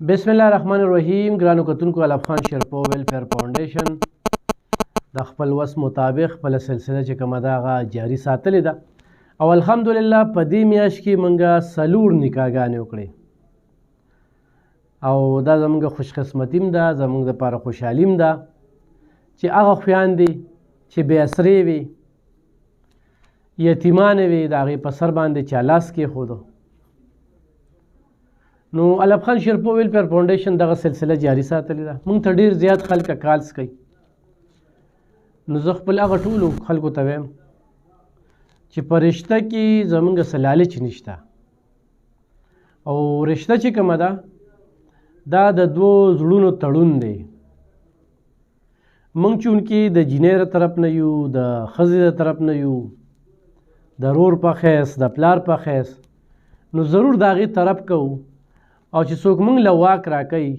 بسم الله الرحمن الرحیم. ګرانو کتونکو، علب خان شیرپو ویلفیر فاونډیشن د خپل وس مطابق خپل سلسله چې کومه ده هغه جاري ساتلې ده او الحمدلله په دې میاشت کې موږ 4 نکاحګانې وکړې او دا زموږ خوشقسمتي هم ده، زموږ دپاره خوشحالي هم ده چې هغه خویندې چې بې اسرې وي، یتیمانې وي، د هغې په سر باندې چا لاس کېښودو. نو علب خان شیرپو ویلفیر فاونډیشن دغه سلسله جاري ساتلې ده. موږ ته ډېر زیات خلک کالس کوي، نو زه خپل هغه ټولو خلکو ته وایم چې په رشته کې زموږ څه لالچ نشته او رشته چې کومه ده دا د دوو زړونو تړون دی. موږ چونکې د جینۍ د طرف نه یو، د ښځې د طرف نه یو، د رور په حیث، د پلار په حیث، نو ضرور د هغې طرف کوو او چې څوک موږ له واک راکوي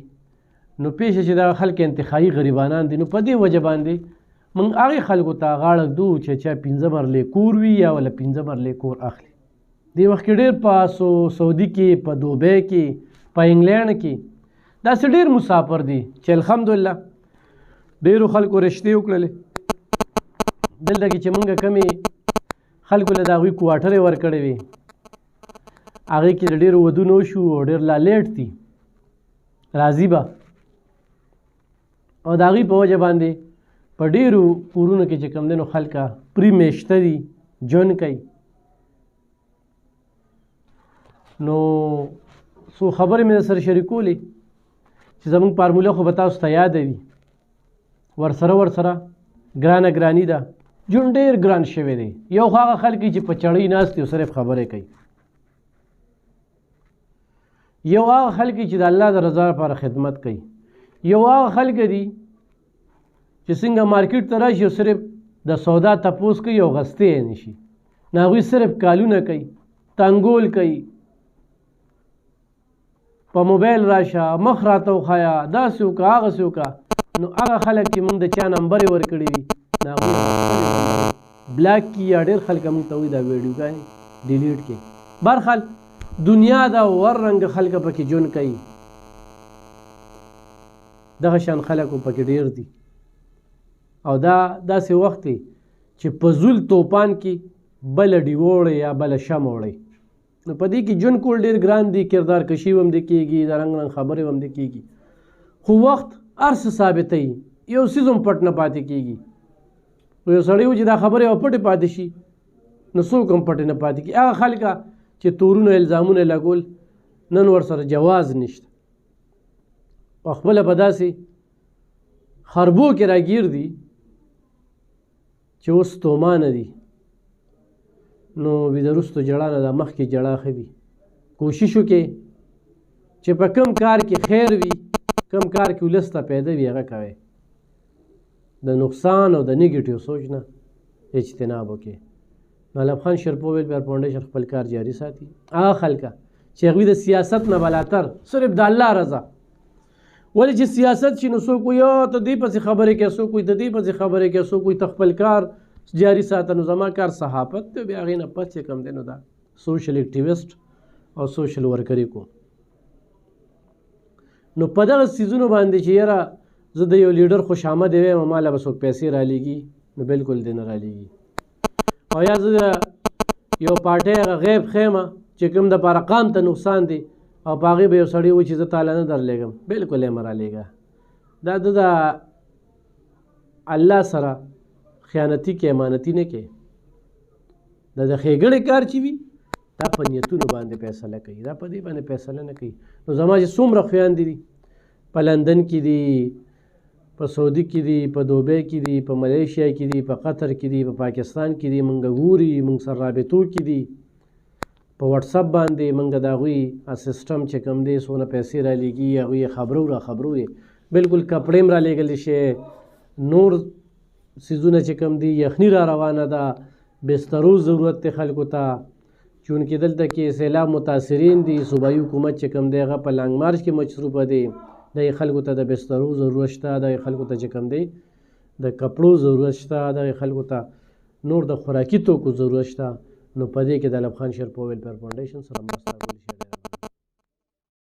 نو پیښه چې دا خلک انتخابي غریبانان دي، نو په دې وجه باندې موږ هغې خلکو ته غاړه ږدو چې چا 15 مرلې کور وي یا ولا 15 مرلې کور اخلي. دې وخت کې ډېر په سعودي کې، په دوبۍ کې، په انګلینډ کې داسې ډېر مسافر دي چې الحمدلله ډېرو خلکو رشتې وکړلې. دلته کې چې موږ کمې خلکو له د هغوی کوارټرې ورکړې وي، هغې کې د ډېرو ودونه وشو او ډېر لا لیټ دي، راضي به او د هغوی په وجه باندې په ډېرو کورونو کې چې کوم دی نو خلکه پرې میشته دي، ژوند کوي. نو څو خبرې مې در سره شریکولې چې زموږ فارموله خو به تاسو ته یاده وي، ورسره ګرانه ګراني ده، ژوند ډېر ګران شوی دی. یو خو هغه خلک چې په چړۍ ناست دي او صرف خبرې کوي، یو هغه خلک چې د الله د رضا لپاره خدمت کوي، یو هغه خلک دي چې څنګه مارکیټ ته راشي او صرف د سودا تپوس کوي او غستې یې نشي، نه هغوی صرف کالونه کوي، تنګول کوي، په موبایل راشه، مخ راته وښایه، داسې وکړه، هغسې وکړه. نو هغه خلک چې موږ د چا نمبرې ورکړي وي نو هغوی بلاک کړي یا ډېر خلک موږ ته وایي دا ویډیوګانې ډیلیټ کړي. برحال دنیا دا ور رنګ خلک پکې ژوند کوي، دغه شان خلک پکې ډېر دي او دا داسې وخت دی چې په زول توپان کې بله ډیوه یا بله شمع وړئ. نو په دې کې ژوند کول ډېر ګران دي، کردار کشي هم دې کېږي، د رنګ رنګ خبرې هم دې کېږي، خو وخت هر څه ثابتوي، یو څیز هم پټ نه پاتې کېږي. یو سړی و چې دا خبرې او پټې پاتې شي نو څوک هم پټې نه پاتې کېږي. هغه خلکه چې تورونه الزامونه لګول نن ورسره جواز نشته، په خپله په داسې خربو کې راګیر دي چې اوس ستومانه دي. نو بیده وروستو جړا نه دا مخکې جړا ښه وي. کوشش وکړئ چې په کم کار کې خیر وي، کم کار کې ولس ته پیدا وي، هغه کوئ. د نقصان او د نیګیټیو سوچ نه اجتناب وکړئ. نو علب خان شیرپو ویلفیر فاونډیشن خپل کار جاري ساتي. هغه خلکه چې هغوی د سیاست نه بلاتر صرف د الله رضا، ولې چې سیاست شي نو څوک وایي ته دې پسې خبرې کوې، څوک وایي د دې پسې خبرې کوې، څوک وایي ته خپل کار جاري ساته. نو زما کار صحافت دی، بیا هغې نه پس چې کوم دی نو دا سوشل اکټیویسټ او سوشل ورکري کوم. نو په دغه څیزونو باندې چې یاره زه د یو لیډر خوشامد وایم ما له به څوک پیسې رالیږي، نو بلکل دې نه رالیږي. او یا زه د یو پارټۍ هغه غیب ښیم چې کوم دپاره قام ته نقصان دی او په هغې به یو سړی و چې زه تاله نه درلیږم، بلکل یې مه رالیږه. دا د الله سره خیانتي کې، امانتي نه کې. دا د ښېګړې کار چې وي دا په نیتونو باندې فیصله کوي، دا په دې باندې فیصله نه کوي. نو زما چې څومره خویندې دي په لندن کې دي، په سعودي کې دي، په دوبۍ کې دي، په ملیشیا کې دي، په قطر کې دي، په پاکستان کې دي، موږ ګوري، موږ سره رابطو کې دي، په وټساپ باندې موږ د هغوی سسټم چې کوم دی څونه پیسې رالیږي، هغوی یې خبرو یې بلکل کپړې هم رالیږلی شي، نور څیزونه چې کوم دي، یخني را روانه ده، بسترو ضرورت دی خلکو ته، چونکې دلته کې سیلاب متاثرین دي، صوبایي حکومت چې کوم دی هغه په لانګ مارچ کې مصروفه دی، د خلکو ته د بسترو ضرورت شته، د خلکو ته چې کوم دی د کپړو ضرورت شته، د خلکو ته نور د خوراکي توکو ضرورت شته. نو په دې کې د علب خان شیرپو ویلفیر فاونډیشن سره مرسته